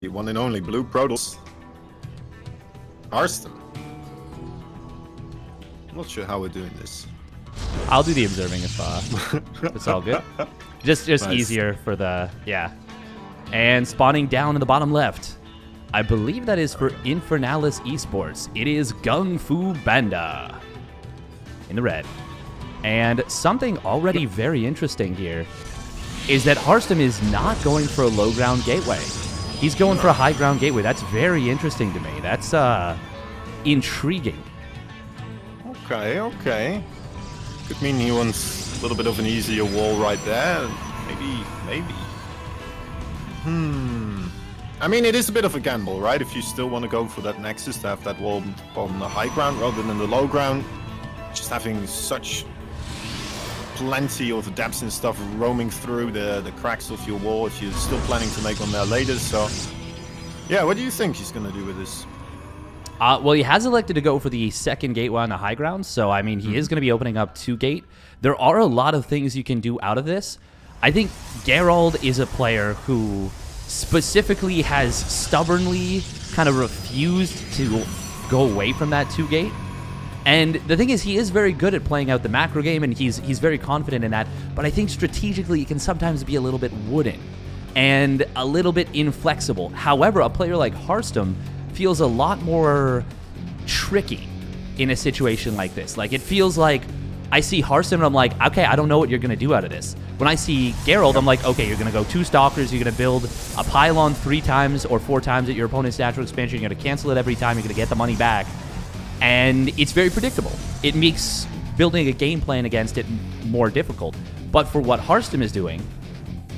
The one and only Blue Protoss. Harstem. I'm not sure how we're doing this. I'll do the observing if it's all good. Just nice. Easier for the, yeah. And spawning down in the bottom left, I believe that is for Infernalis Esports. It is GunGFuBanDa in the red. And something already very interesting here is that Harstem is not going for a low ground gateway. He's going for a high ground gateway. That's very interesting to me. That's intriguing. Okay. Could mean he wants a little bit of an easier wall right there. Maybe. I mean, it is a bit of a gamble, right? If you still want to go for that Nexus to have that wall on the high ground rather than the low ground, just having such plenty of depths and stuff roaming through the cracks of your wall if you're still planning to make one there later. So, yeah, what do you think he's going to do with this? Well, he has elected to go for the second gateway on the high ground, so, I mean, he is going to be opening up 2 gate. There are a lot of things you can do out of this. I think Gerald is a player who specifically has stubbornly kind of refused to go away from that 2 gate. And the thing is, he is very good at playing out the macro game, and he's very confident in that, but I think strategically it can sometimes be a little bit wooden and a little bit inflexible. However, a player like Harstem feels a lot more tricky in a situation like this. Like, it feels like I see Harstem and I'm like, okay, I don't know what you're going to do out of this. When I see Gerald, I'm like, okay, you're going to go 2 Stalkers, you're going to build a pylon 3 times or 4 times at your opponent's natural expansion, you're going to cancel it every time, you're going to get the money back. And it's very predictable. It makes building a game plan against it more difficult. But for what Harstem is doing,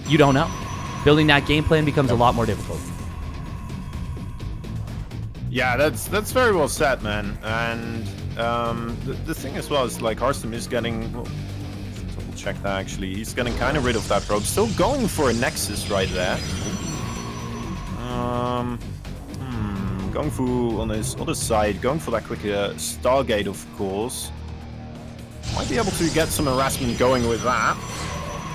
you don't know. Building that game plan becomes a lot more difficult. Yeah, that's very well said, man. And the thing as well is, like, Harstem is getting... Well, double check that, actually. He's getting kind of rid of that probe. Still going for a Nexus right there. GunGfu on his other side, going for that quicker Stargate, of course. Might be able to get some harassment going with that.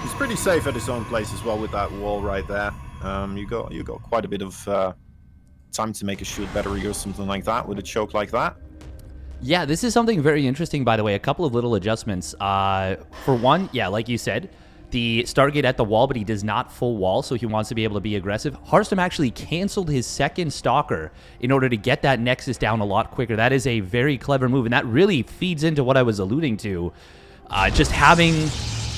He's pretty safe at his own place as well with that wall right there. You got quite a bit of time to make a shield battery or something like that with a choke like that. Yeah, this is something very interesting, by the way. A couple of little adjustments. For one, yeah, like you said, the Stargate at the wall, but he does not full wall, so he wants to be able to be aggressive. Harstem actually canceled his second Stalker in order to get that Nexus down a lot quicker. That is a very clever move, and that really feeds into what I was alluding to. Just having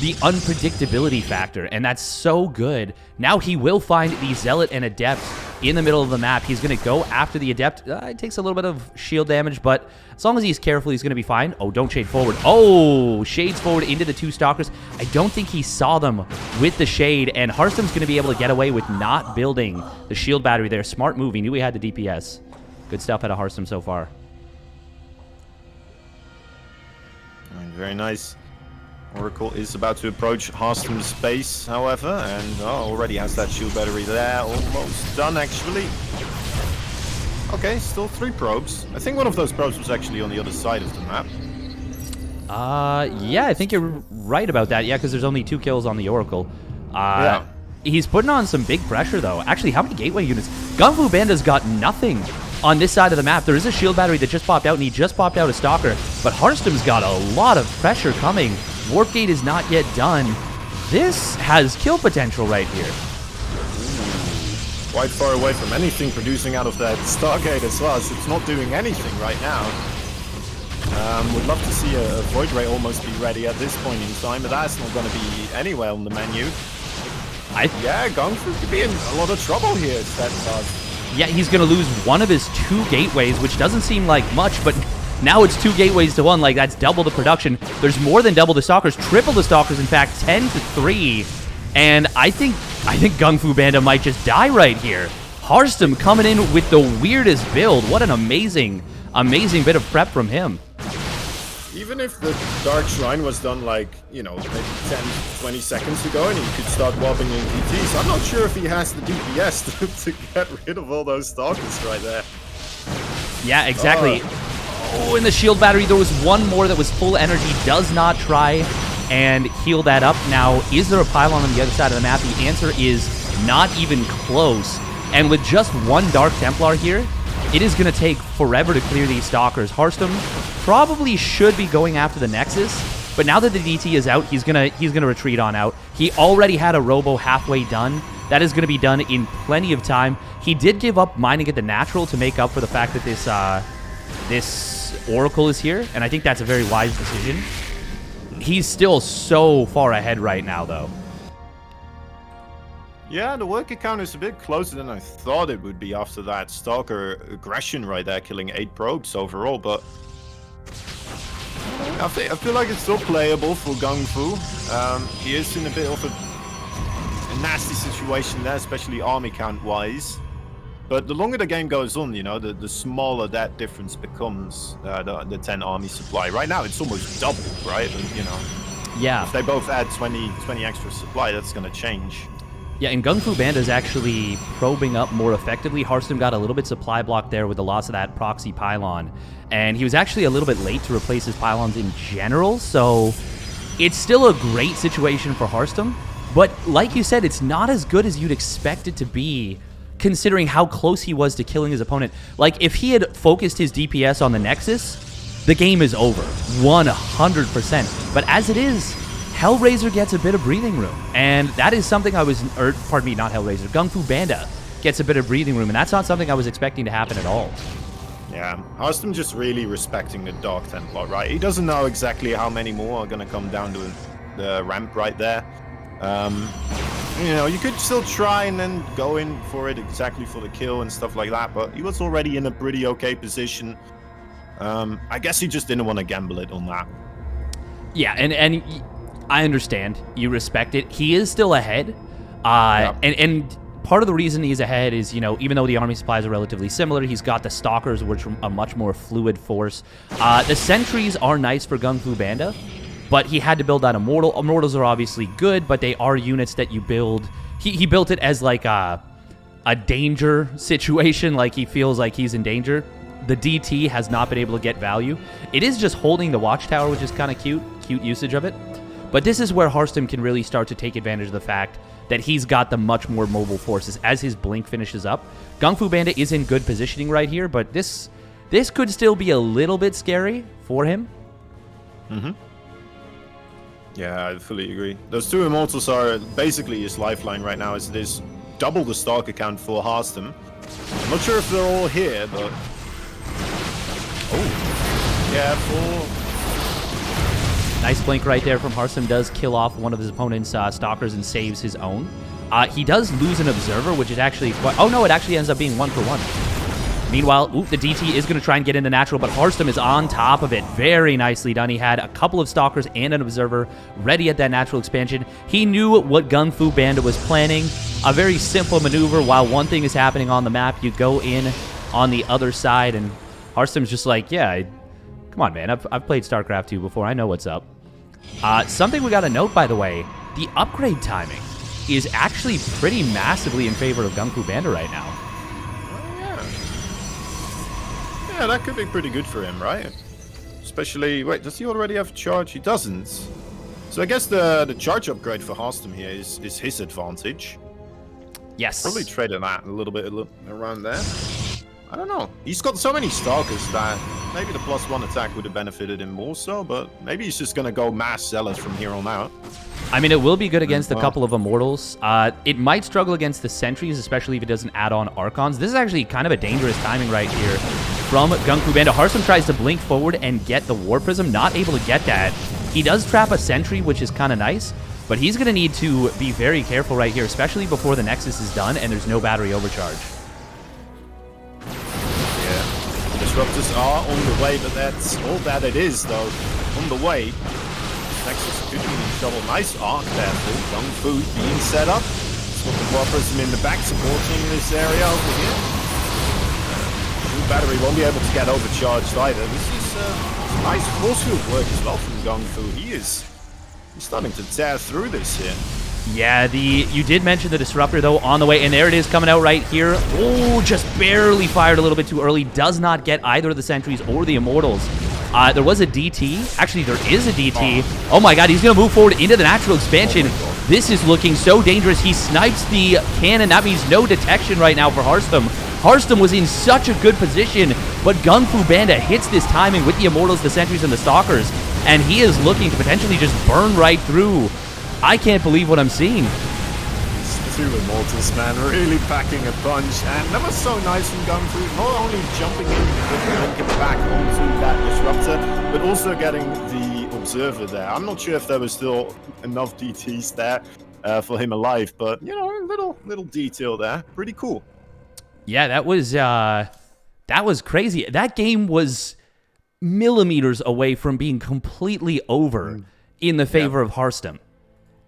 the unpredictability factor, and that's so good. Now he will find the Zealot and Adept in the middle of the map. He's going to go after the Adept. It takes a little bit of shield damage, but as long as he's careful, he's going to be fine. Oh, don't shade forward. Oh, shades forward into the 2 Stalkers. I don't think he saw them with the shade, and Harstem's going to be able to get away with not building the shield battery there. Smart move. He knew he had the DPS. Good stuff out of Harstem so far. Very nice. Oracle is about to approach Harstem's space, however, and already has that shield battery there. Almost done, actually. Okay, still 3 probes. I think one of those probes was actually on the other side of the map. Yeah, I think you're right about that. Yeah, because there's only 2 kills on the Oracle. Yeah. He's putting on some big pressure, though. Actually, how many gateway units? GunGFuBanDa's got nothing on this side of the map. There is a shield battery that just popped out, and he just popped out a Stalker, but Harstem's got a lot of pressure coming. Warp Gate is not yet done. This has kill potential right here. Quite far away from anything producing out of that Stargate as well, so it's not doing anything right now. Would love to see a Void Ray almost be ready at this point in time, but that's not going to be anywhere on the menu. Yeah, GunGfu could be in a lot of trouble here. Yeah, he's going to lose one of his 2 gateways, which doesn't seem like much, but now it's 2 gateways to 1. Like, that's double the production. There's more than double the Stalkers, triple the Stalkers, in fact, 10-3. And I think GunGFuBanDa might just die right here. Harstem coming in with the weirdest build. What an amazing bit of prep from him. Even if the Dark Shrine was done, like, you know, maybe 10-20 seconds ago, and he could start wobbing in PTs, I'm not sure if he has the DPS to get rid of all those Stalkers right there. Yeah, exactly. Oh, in the shield battery, there was one more that was full energy. Does not try and heal that up. Now, is there a pylon on the other side of the map? The answer is not even close. And with just one Dark Templar here, it is going to take forever to clear these Stalkers. Harstem probably should be going after the Nexus, but now that the DT is out, he's gonna retreat on out. He already had a Robo halfway done. That is going to be done in plenty of time. He did give up mining at the natural to make up for the fact that this Oracle is here, and I think that's a very wise decision. He's still so far ahead right now, though. Yeah, the worker count is a bit closer than I thought it would be after that Stalker aggression right there, killing 8 probes overall, but I feel like it's still playable for GunGFu. He is in a bit of a nasty situation there, especially army count-wise. But the longer the game goes on, you know, the smaller that difference becomes, the 10 army supply. Right now, it's almost double, right? And, you know, yeah. If they both add 20 extra supply, that's going to change. Yeah, and GunGFuBanDa is actually probing up more effectively. Harstem got a little bit supply blocked there with the loss of that proxy pylon. And he was actually a little bit late to replace his pylons in general, so it's still a great situation for Harstem. But like you said, it's not as good as you'd expect it to be, considering how close he was to killing his opponent. Like, if he had focused his DPS on the Nexus, the game is over, 100%. But as it is, Hellraiser gets a bit of breathing room, and that is something I was, or pardon me, not Hellraiser, GunGFuBanDa gets a bit of breathing room, and that's not something I was expecting to happen at all. Yeah, Harstem just really respecting the Dark Templar, right? He doesn't know exactly how many more are going to come down to the ramp right there. You know, you could still try and then go in for it exactly for the kill and stuff like that, but he was already in a pretty okay position. I guess he just didn't want to gamble it on that. Yeah, and I understand. You respect it. He is still ahead. And part of the reason he's ahead is, you know, even though the army supplies are relatively similar, he's got the Stalkers, which are a much more fluid force. The Sentries are nice for GunGFuBanDa, but he had to build that Immortal. Immortals are obviously good, but they are units that you build. He built it as like a danger situation, like he feels like he's in danger. The DT has not been able to get value. It is just holding the Watchtower, which is kind of cute usage of it. But this is where Harstem can really start to take advantage of the fact that he's got the much more mobile forces as his blink finishes up. GunGFuBanDa is in good positioning right here, but this could still be a little bit scary for him. Mm-hmm. Yeah, I fully agree. Those 2 Immortals are basically his lifeline right now, as it is double the Stalker count for Harstem. I'm not sure if they're all here, but... Oh, yeah, 4... Nice blink right there from Harstem. Does kill off one of his opponent's Stalkers and saves his own. He does lose an Observer, which is actually quite... Oh, no, it actually ends up being 1-for-1. Meanwhile, the DT is going to try and get into natural, but Harstem is on top of it. Very nicely done. He had a couple of Stalkers and an Observer ready at that natural expansion. He knew what GunGFuBanDa was planning. A very simple maneuver. While one thing is happening on the map, you go in on the other side, and Harstem's just like, yeah, come on, man. I've played StarCraft 2 before. I know what's up. Something we got to note, by the way, the upgrade timing is actually pretty massively in favor of GunGFuBanDa right now. Oh, yeah. Yeah, that could be pretty good for him, right? Especially, wait, does he already have charge? He doesn't. So I guess the charge upgrade for Harstem here is his advantage. Yes. Probably traded that a little bit around there. I don't know. He's got so many Stalkers that maybe the +1 attack would have benefited him more so, but maybe he's just going to go mass Zealous from here on out. I mean, it will be good against a couple of Immortals. It might struggle against the Sentries, especially if it doesn't add on Archons. This is actually kind of a dangerous timing right here from GunGFuBanDa. Harstem tries to blink forward and get the War Prism, not able to get that. He does trap a Sentry, which is kind of nice, but he's going to need to be very careful right here, especially before the Nexus is done and there's no battery overcharge. Disruptors are on the way, but that's all that it is, though. On the way, Nexus could be in trouble. Nice arc there for GunGFu being set up. It's got the War Prism in the back supporting this area over here. The battery won't be able to get overcharged either. This is nice force field work as well from GunGFu. He's starting to tear through this here. Yeah, you did mention the Disruptor, though, on the way, and there it is coming out right here. Oh, just barely fired a little bit too early. Does not get either of the Sentries or the Immortals. There was a DT. Actually, there is a DT. Oh my god, he's going to move forward into the natural expansion. This is looking so dangerous. He snipes the cannon. That means no detection right now for Harstem. Harstem was in such a good position, but GunGFuBanDa hits this timing with the Immortals, the Sentries, and the Stalkers, and he is looking to potentially just burn right through. I can't believe what I'm seeing. It's 2 Immortals, man, really packing a punch, and that was so nice from GunGfu, not only jumping in and get back onto that Disruptor, but also getting the Observer there. I'm not sure if there was still enough DTs there for him alive, but, you know, a little detail there. Pretty cool. Yeah, that was crazy. That game was millimeters away from being completely over in the favor of Harstem.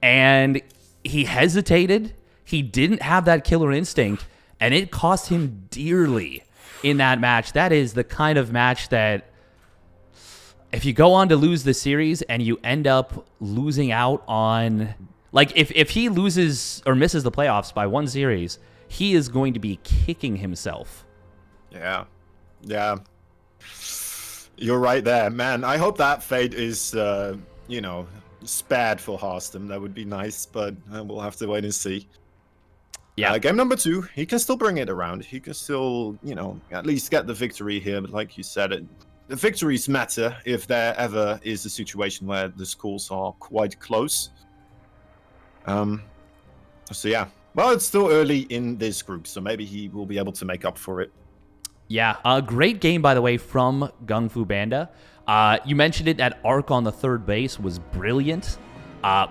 And he hesitated. He didn't have that killer instinct, and it cost him dearly in that match. That is the kind of match that if you go on to lose the series and you end up losing out on, like if he loses or misses the playoffs by 1 series, he is going to be kicking himself. Yeah. Yeah. You're right there, man. I hope that fate is, you know, spared for Harstem. That would be nice, but we'll have to wait and see. Yeah, game number 2, he can still bring it around. He can still, you know, at least get the victory here. But like you said, the victories matter if there ever is a situation where the scores are quite close. So yeah. Well, it's still early in this group, so maybe he will be able to make up for it. Yeah, a great game, by the way, from GunGFuBanDa. You mentioned it, that arc on the 3rd base was brilliant.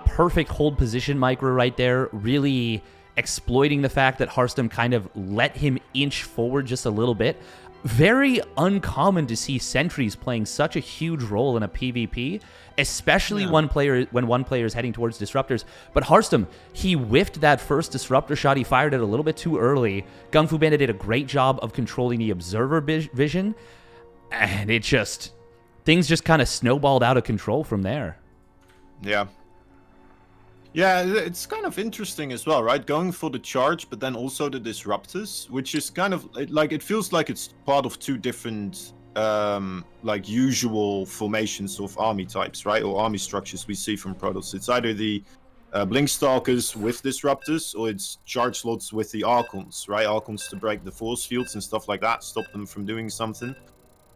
Perfect hold position micro right there, really exploiting the fact that Harstem kind of let him inch forward just a little bit. Very uncommon to see sentries playing such a huge role in a PvP, especially when one player is heading towards disruptors. But Harstem, he whiffed that first disruptor shot. He fired it a little bit too early. GunGFuBanDa did a great job of controlling the observer vision, and things just kind of snowballed out of control from there. Yeah. Yeah, it's kind of interesting as well, right? Going for the charge, but then also the disruptors, which is kind of like, it feels like it's part of 2 different, like usual formations of army types, right? Or army structures we see from Protoss. It's either the Blink Stalkers with disruptors, or it's charge slots with the Archons, right? Archons to break the force fields and stuff like that, stop them from doing something.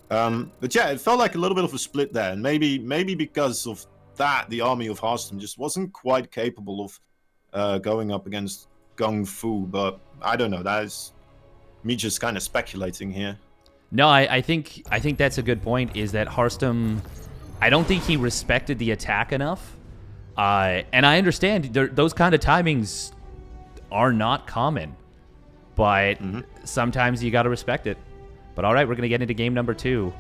But yeah, it felt like a little bit of a split there, and maybe because of that, the army of Harstem just wasn't quite capable of going up against GunGfu, but I don't know. That is me just kind of speculating here. No, I think that's a good point, is that Harstem, I don't think he respected the attack enough. And I understand those kind of timings are not common, but sometimes you got to respect it. But all right, we're going to get into game number 2.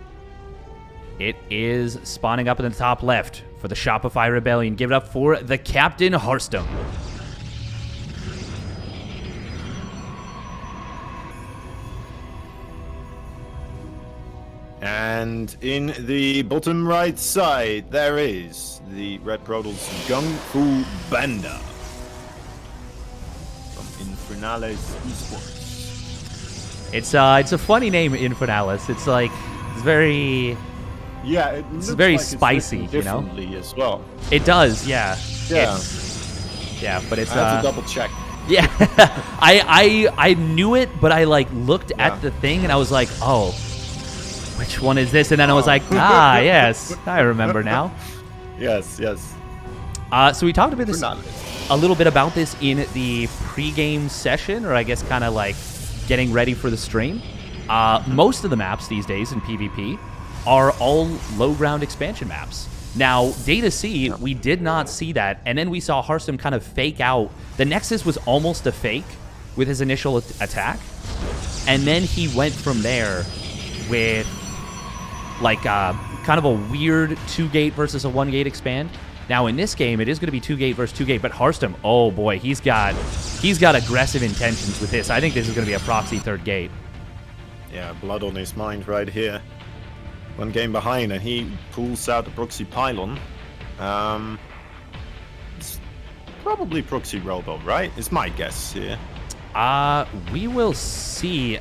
It is spawning up in the top left for the Shopify Rebellion. Give it up for the Captain Harstem. And in the bottom right side, there is the Red Protoss GunGFuBanDa from Infernales Esports. It's a funny name, Infernales. It's like, it's very... Yeah, it's very like spicy, you know? As well. It does, yeah. Yeah. But it's... I have to double check. Yeah, I knew it, but I like looked at the thing and I was like, oh, which one is this? And then I was like, yes, I remember now. Yes. So we talked about this a little bit about this in the pre-game session, or I guess kind of like getting ready for the stream. Most of the maps these days in PvP are all low ground expansion maps. Now, Data C, we did not see that, and then we saw Harstem kind of fake out. The Nexus was almost a fake with his initial attack, and then he went from there with like kind of a weird 2-gate versus a 1-gate expand. Now in this game, it is going to be 2-gate versus 2-gate, but Harstem, oh boy, he's got aggressive intentions with this. I think this is going to be a proxy 3rd gate. Yeah, blood on his mind right here. 1 game behind, and he pulls out the proxy pylon. It's probably proxy robo, right? It's my guess here. We will see.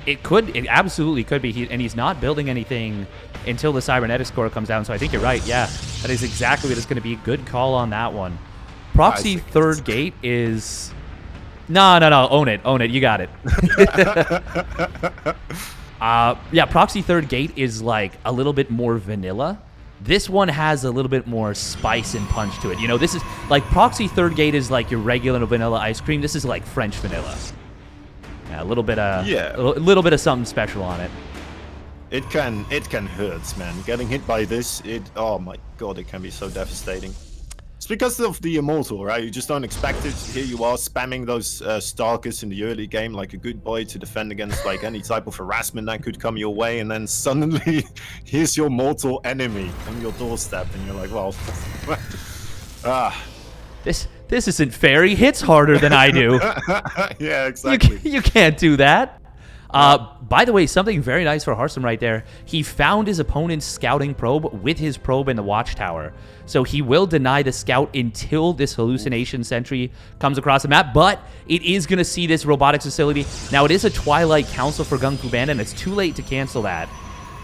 It absolutely could be. And he's not building anything until the cybernetics core comes down. So I think you're right. Yeah, that is exactly what it's going to be. Good call on that one. proxy third gate is... No. Own it. You got it. Yeah, proxy third gate is like a little bit more vanilla. This one has a little bit more spice and punch to it. You know, this is like proxy third gate is like your regular vanilla ice cream. This is like French vanilla. Yeah, a little bit of a little bit of something special on it. It can hurt, man. Getting hit by this, oh my god, it can be so devastating. It's because of the immortal, right? You just don't expect it. Here you are spamming those stalkers in the early game like a good boy to defend against like any type of harassment that could come your way, and then suddenly here's your mortal enemy on your doorstep, and you're like, well, This isn't fair. He hits harder than I do. Yeah, exactly. You can't do that. By the way, something very nice for Harstem right there. He found his opponent's scouting probe with his probe in the watchtower. So he will deny the scout until this hallucination sentry comes across the map, but it is going to see this robotics facility. Now, it is a Twilight Council for GunGFuBanDa, and it's too late to cancel that.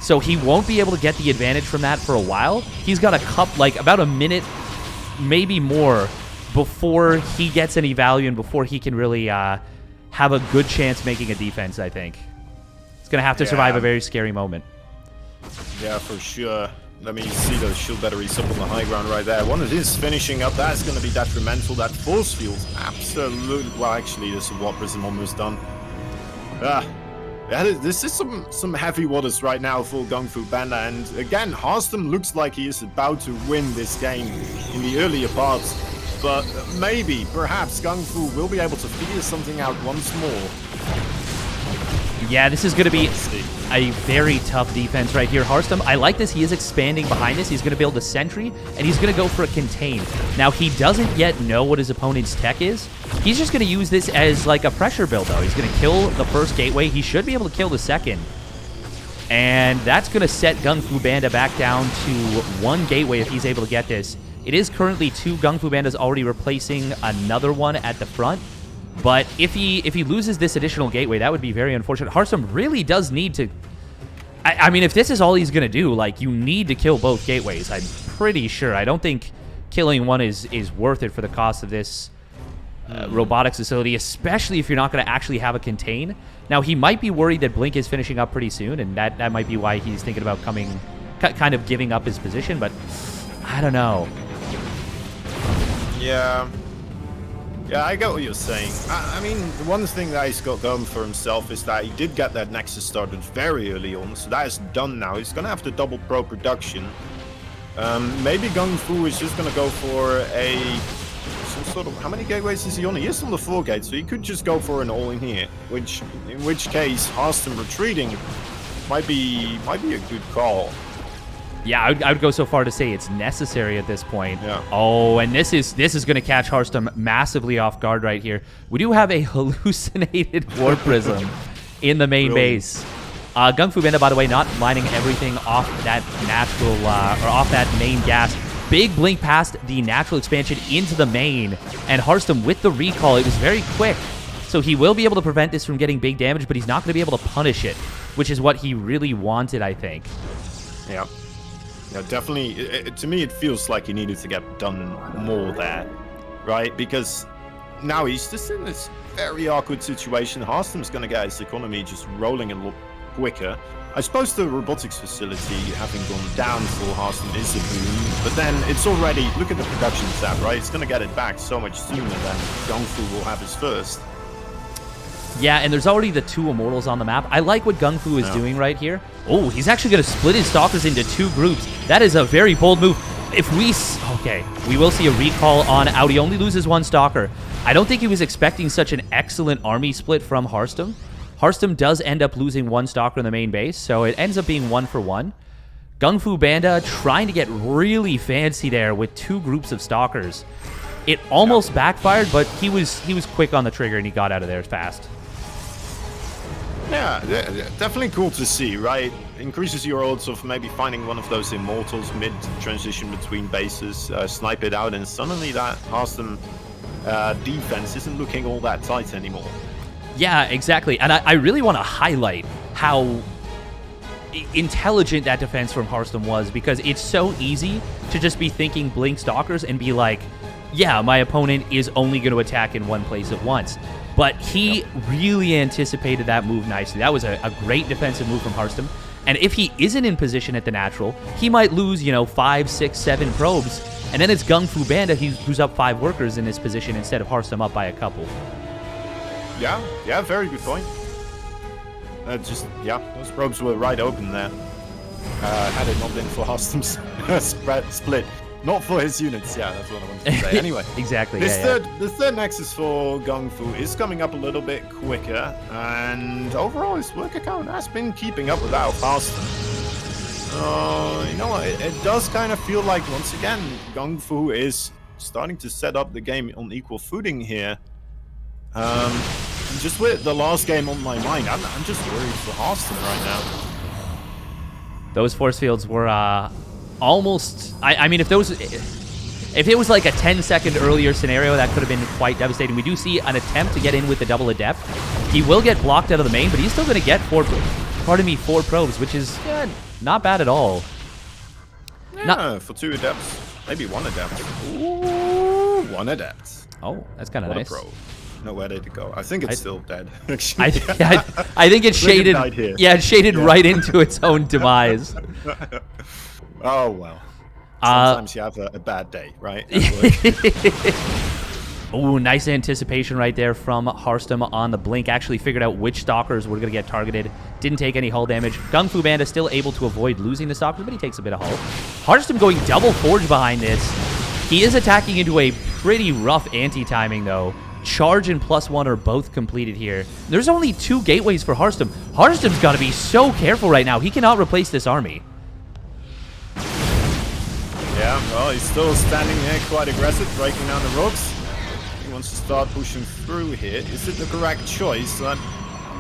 So he won't be able to get the advantage from that for a while. He's got like about a minute, maybe more, before he gets any value and before he can really have a good chance making a defense, I think. It's going to have to survive a very scary moment. Yeah, for sure. Let me see those shield batteries up on the high ground right there. One of his finishing up, that's going to be detrimental. That force field, absolutely. Well, actually, this Warp Prism almost done. This is some heavy waters right now for GunGFuBanDa. And again, Harstem looks like he is about to win this game in the earlier parts. But maybe, perhaps, GunGfu will be able to figure something out once more. Yeah, this is going to be a very tough defense right here. Harstem, I like this. He is expanding behind this. He's going to build a sentry, and he's going to go for a contain. Now, he doesn't yet know what his opponent's tech is. He's just going to use this as like a pressure build, though. He's going to kill the first gateway. He should be able to kill the second. And that's going to set GunGFuBanDa back down to one gateway if he's able to get this. It is currently 2. GunGFuBanDa's already replacing another one at the front. But if he loses this additional gateway, that would be very unfortunate. Harstem really does need to... I mean, if this is all he's going to do, like, you need to kill both gateways. I'm pretty sure. I don't think killing one is worth it for the cost of this robotics facility, especially if you're not going to actually have a contain. Now, he might be worried that Blink is finishing up pretty soon, and that might be why he's thinking about kind of giving up his position, but I don't know. Yeah. Yeah, I get what you're saying. I mean, the one thing that he's got going for himself is that he did get that Nexus started very early on, so that is done now. He's going to have to double pro production. Maybe GunGfu is just going to go for some sort of... How many gateways is he on? He is on the 4 gate, so he could just go for an all-in here, in which case, Harstem retreating might be a good call. Yeah, I would go so far to say it's necessary at this point. Yeah. Oh, and this is going to catch Harstem massively off guard right here. We do have a hallucinated Warp Prism in the main base. GunGFuBanDa, by the way, not mining everything off that natural or off that main gas. Big blink past the natural expansion into the main, and Harstem with the recall. It was very quick, so he will be able to prevent this from getting big damage, but he's not going to be able to punish it, which is what he really wanted, I think. Yeah. Yeah, definitely. To me, it feels like he needed to get done more there, right? Because now he's just in this very awkward situation. Harstem's going to get his economy just rolling a lot quicker. I suppose the robotics facility having gone down for Harstem is a boon, but then it's already... Look at the production tab, right? It's going to get it back so much sooner than GunGfu will have his first. Yeah, and there's already the 2 Immortals on the map. I like what GunGfu is doing right here. Oh, he's actually going to split his Stalkers into 2 groups. That is a very bold move. If we... Okay, we will see a recall on out. He only loses 1 Stalker. I don't think he was expecting such an excellent army split from Harstem. Harstem does end up losing 1 Stalker in the main base, so it ends up being 1 for 1. GunGFuBanDa trying to get really fancy there with 2 groups of Stalkers. It almost backfired, but he was quick on the trigger and he got out of there fast. Yeah, definitely cool to see, right? Increases your odds of maybe finding one of those Immortals mid-transition between bases, snipe it out, and suddenly that Harstem defense isn't looking all that tight anymore. Yeah, exactly. And I really want to highlight how intelligent that defense from Harstem was, because it's so easy to just be thinking Blink Stalkers and be like, yeah, my opponent is only going to attack in one place at once. But he really anticipated that move nicely. That was a great defensive move from Harstem. And if he isn't in position at the natural, he might lose, 5, 6, 7 probes. And then it's GunGFuBanDa who's up 5 workers in this position instead of Harstem up by a couple. Yeah, very good point. Those probes were right open there. Had it not been for Harstem's split. Not for his units, yeah, that's what I wanted to say. Anyway, exactly. The third Nexus for GunGfu is coming up a little bit quicker, and overall his worker count has been keeping up with that of Harstem. You know what, it does kind of feel like, once again, GunGfu is starting to set up the game on equal footing here. Just with the last game on my mind, I'm just worried for Harstem right now. Those force fields were almost... I mean, if it was like a 10-second earlier scenario, that could have been quite devastating. We do see an attempt to get in with the double adept. He will get blocked out of the main, but he's still going to get 4 probes, which is not bad at all. Yeah, for 2 adepts. Maybe 1 adept. Ooh, 1 adept. Oh, that's kind of nice. Pro. No, where did it go? I think it's still dead. I think it's shaded. Yeah, it's shaded right into its own demise. Oh well. Sometimes you have a bad day, right? Oh, nice anticipation right there from Harstem on the blink. Actually figured out which stalkers were going to get targeted. Didn't take any hull damage. GunGFuBanDa still able to avoid losing the stalkers, but he takes a bit of hull. Harstem going double forge behind this. He is attacking into a pretty rough anti-timing though. Charge and +1 are both completed here. There's only 2 gateways for Harstem. Harstem's got to be so careful right now. He cannot replace this army. Yeah, well, he's still standing there quite aggressive, breaking down the rocks. He wants to start pushing through here. Is it the correct choice? I'm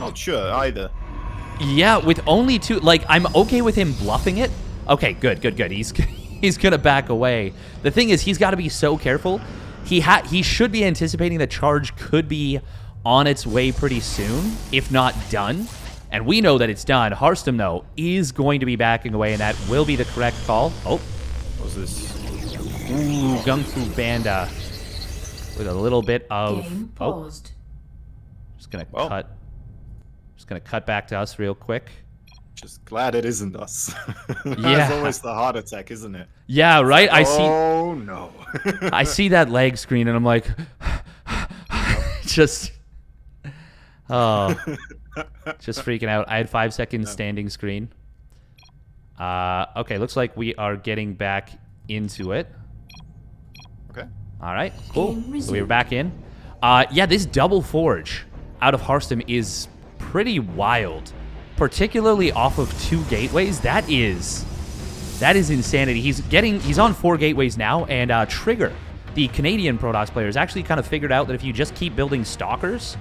not sure either. Yeah, with only 2, like, I'm okay with him bluffing it. Okay, good. He's gonna back away. The thing is, he's got to be so careful. He should be anticipating that charge could be on its way pretty soon, if not done. And we know that it's done. Harstem, though, is going to be backing away, and that will be the correct call. Oh. What's this? Ooh, GunGFuBanDa with a little bit of... Game paused. Just gonna cut back to us real quick. Just glad it isn't us. Yeah. That's always the heart attack, isn't it? Yeah, right? Oh, no. I see that leg screen, and I'm like... just freaking out. I had 5 seconds standing screen. Okay, looks like we are getting back into it. Okay. All right, cool. So we're back in. Yeah, this double forge out of Harstem is pretty wild, particularly off of 2 gateways. That is insanity. He's on 4 gateways now, and Trigger, the Canadian Protoss player, has actually kind of figured out that if you just keep building stalkers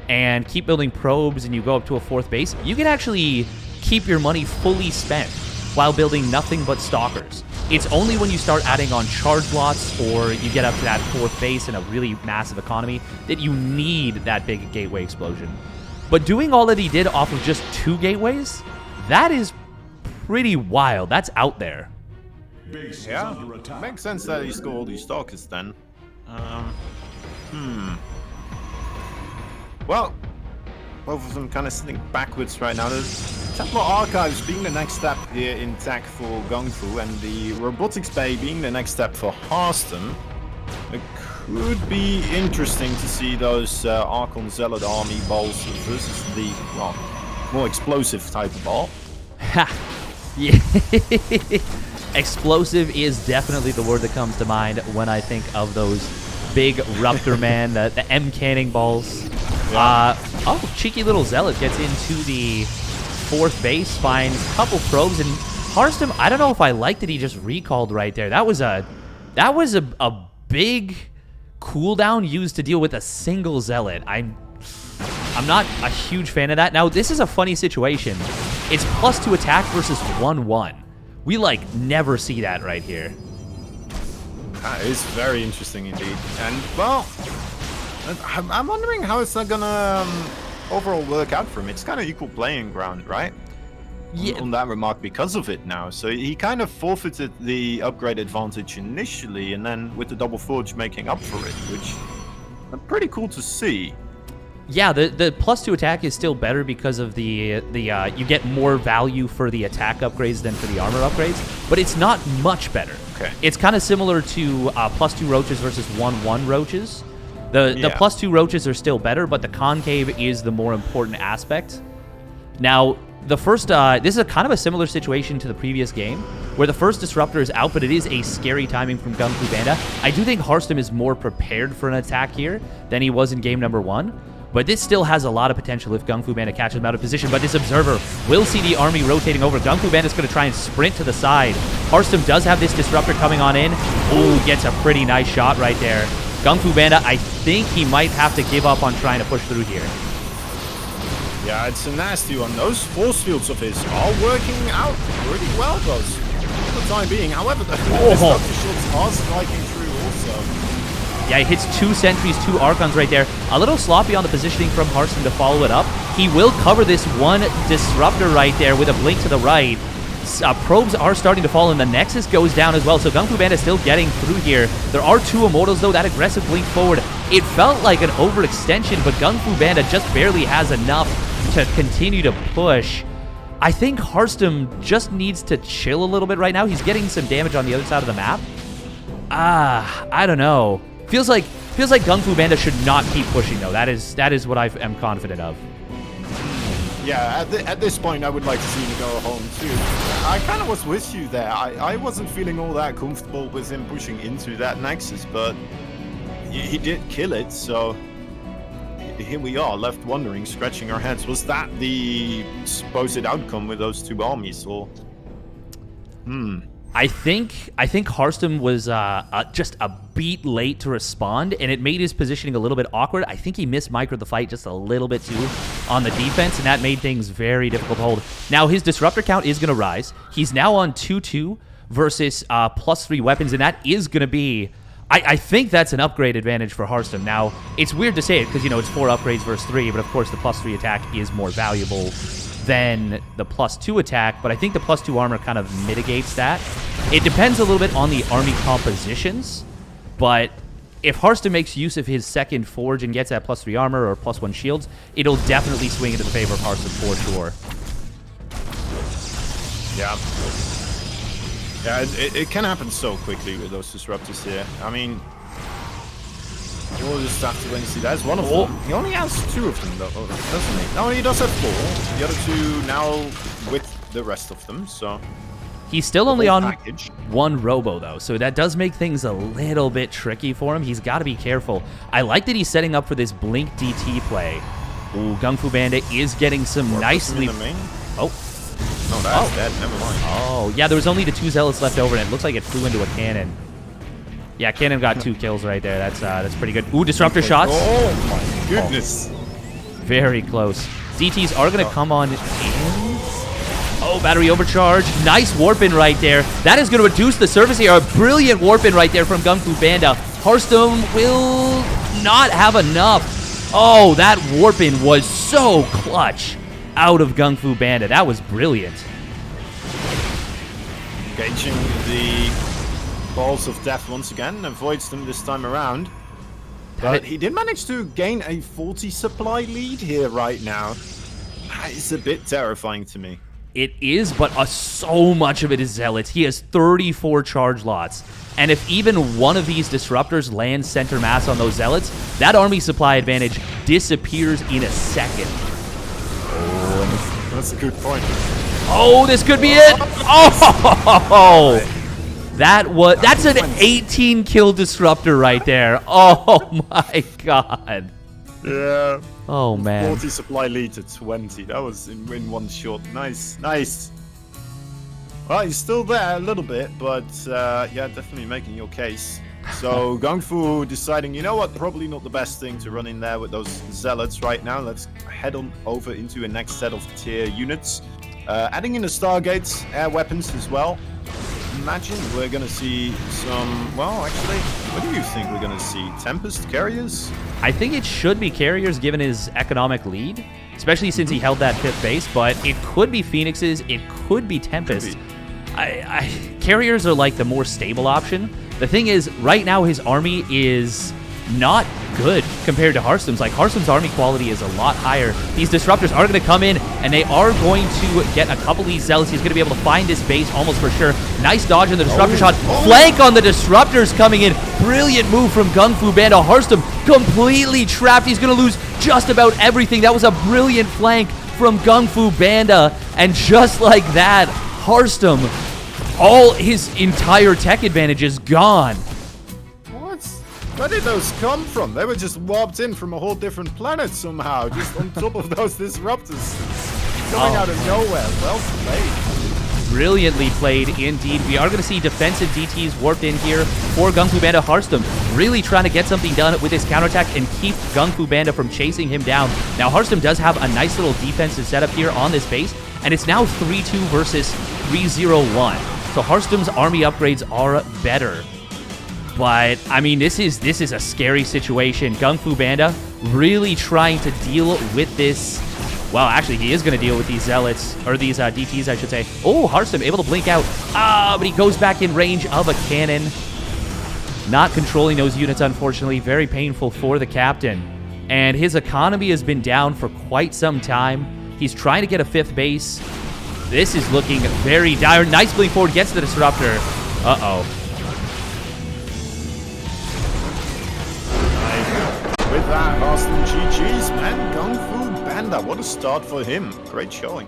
and keep building probes and you go up to a 4th base, you can actually keep your money fully spent while building nothing but stalkers. It's only when you start adding on charge lots or you get up to that 4th base in a really massive economy that you need that big gateway explosion. But doing all that he did off of just 2 gateways, that is pretty wild. That's out there. Yeah, makes sense that he scored all these stalkers then. Well, both of them kind of sitting backwards right now. There's Templar Archives being the next step here in tech for GunGfu, and the Robotics Bay being the next step for Harstem. It could be interesting to see those Archon Zealot army balls versus the, well, more explosive type of ball. Ha! Yeah. Explosive is definitely the word that comes to mind when I think of those big Ruptor Man, the M canning balls. Yeah. Oh, cheeky little Zealot gets into the 4th base, finds a couple probes, and Harstem, I don't know if I liked that he just recalled right there. That was a big cooldown used to deal with a single Zealot. I'm not a huge fan of that. Now, this is a funny situation. It's +2 attack versus 1-1. We, like, never see that right here. That is very interesting indeed. And, well, I'm wondering how it's not gonna overall work out for him. It's kind of equal playing ground, right? on that remark because of it now. So he kind of forfeited the upgrade advantage initially, and then with the double forge making up for it, which is pretty cool to see. Yeah, the +2 attack is still better because of the you get more value for the attack upgrades than for the armor upgrades, but it's not much better. Okay. It's kind of similar to +2 roaches versus 1/1 roaches. The +2 roaches are still better, but the concave is the more important aspect. Now, the first, this is a kind of a similar situation to the previous game, where the first disruptor is out, but it is a scary timing from GunGFuBanDa. I do think Harstem is more prepared for an attack here than he was in game number 1. But this still has a lot of potential if GunGFuBanDa catches him out of position. But this Observer will see the army rotating over. GunGFuBanDa is going to try and sprint to the side. Harstem does have this Disruptor coming on in. Ooh, gets a pretty nice shot right there. GunGFuBanDa, I think he might have to give up on trying to push through here. Yeah, it's a nasty one. Those force fields of his are working out pretty well, those, for the time being. However, the Disruptor shields are striking through also. Yeah, he hits 2 sentries, 2 Archons right there. A little sloppy on the positioning from Harstem to follow it up. He will cover this one Disruptor right there with a blink to the right. Probes are starting to fall, and the Nexus goes down as well, so GunGFuBanDa is still getting through here. There are 2 Immortals, though. That aggressive blink forward, it felt like an overextension, but GunGFuBanDa just barely has enough to continue to push. I think Harstem just needs to chill a little bit right now. He's getting some damage on the other side of the map. I don't know. Feels like GunGFuBanDa should not keep pushing, though. That is what I am confident of. Yeah, at this point, I would like to see him go home, too. I kind of was with you there. I wasn't feeling all that comfortable with him pushing into that Nexus, but he did kill it, so here we are, left wondering, scratching our heads. Was that the supposed outcome with those 2 armies, or... I think Harstem was just a beat late to respond, and it made his positioning a little bit awkward. I think he mismicroed the fight just a little bit too on the defense, and that made things very difficult to hold. Now, his Disruptor count is going to rise. He's now on 2-2 versus +3 weapons, and that is going to be... I think that's an upgrade advantage for Harstem. Now, it's weird to say it because, you know, it's 4 upgrades versus 3, but of course the +3 attack is more valuable than the +2 attack, but I think the +2 armor kind of mitigates that. It depends a little bit on the army compositions, but if Harstem makes use of his second forge and gets that +3 armor or +1 shields, it'll definitely swing into the favor of Harstem for sure. Yeah. Yeah, it can happen so quickly with those Disruptors here. I mean, we'll just have to wait and see. That's one of them. He only has 2 of them, though, doesn't he? No, he does have 4. The other 2 now with the rest of them, so... He's still only on 1 Robo, though, so that does make things a little bit tricky for him. He's got to be careful. I like that he's setting up for this Blink DT play. Ooh, GunGFuBanDa is getting some nicely... Oh. No, that's dead. Never mind. Oh, yeah, there was only the 2 Zealots left over, and it looks like it flew into a cannon. Yeah, cannon got 2 kills right there. That's pretty good. Ooh, Disruptor shots. Oh, my goodness. Very close. DTs are going to come on in. Oh, battery overcharge. Nice warp-in right there. That is going to reduce the surface area. A brilliant warp-in right there from GunGFuBanDa. Harstem will not have enough. Oh, that warp-in was so clutch out of GunGFuBanDa. That was brilliant. Engaging the balls of death once again. Avoids them this time around. But he did manage to gain a 40 supply lead here right now. That is a bit terrifying to me. It is, but so much of it is Zealots. He has 34 charge lots. And if even one of these Disruptors lands center mass on those Zealots, that army supply advantage disappears in a second. Oh, that's a good point. Oh, this could be it. Oh, that's an 18 kill Disruptor right there. Oh my god. Yeah. Oh man. 40 supply lead to 20. That was in one shot. Nice, nice. Well, he's still there a little bit, but yeah, definitely making your case. So GunGfu deciding, you know what, probably not the best thing to run in there with those Zealots right now. Let's head on over into a next set of tier units. Adding in the Stargates, air weapons as well. imagine we're gonna see some... Well, actually, what do you think we're gonna see? Tempest carriers? I think it should be carriers given his economic lead, especially since he held that 5th base, but it could be Phoenixes, it could be Tempest. Carriers are like the more stable option. The thing is, right now his army is not good compared to Harstem's. Like, Harstem's army quality is a lot higher. These disruptors are going to come in, and they are going to get a couple of these zealots. He's going to be able to find this base almost for sure. Nice dodge on the disruptor shot. Flank on the disruptors coming in. Brilliant move from GunGFuBanDa. Harstem completely trapped. He's going to lose just about everything. That was a brilliant flank from GunGFuBanDa, and just like that, Harstem, all his entire tech advantage is gone. Where did those come from? They were just warped in from a whole different planet somehow, just on top of those disruptors. Coming out of nowhere. Well played. Brilliantly played indeed. We are going to see defensive DTs warped in here for GunGFuBanDa. Harstem really trying to get something done with his counterattack and keep GunGFuBanDa from chasing him down. Now, Harstem does have a nice little defensive setup here on this base, and it's now 3-2 versus 3-0-1. So Harstem's army upgrades are better. But, I mean, this is a scary situation. GunGFuBanDa really trying to deal with this. Well, actually, he is going to deal with these zealots, or these DTs, I should say. Oh, Harstem able to blink out. But he goes back in range of a cannon. Not controlling those units, unfortunately. Very painful for the captain. And his economy has been down for quite some time. He's trying to get a 5th base. This is looking very dire. Nice blink forward, gets the disruptor. Uh-oh. With that, Harstem GG's, man. GunGFuBanDa, what a start for him. Great showing.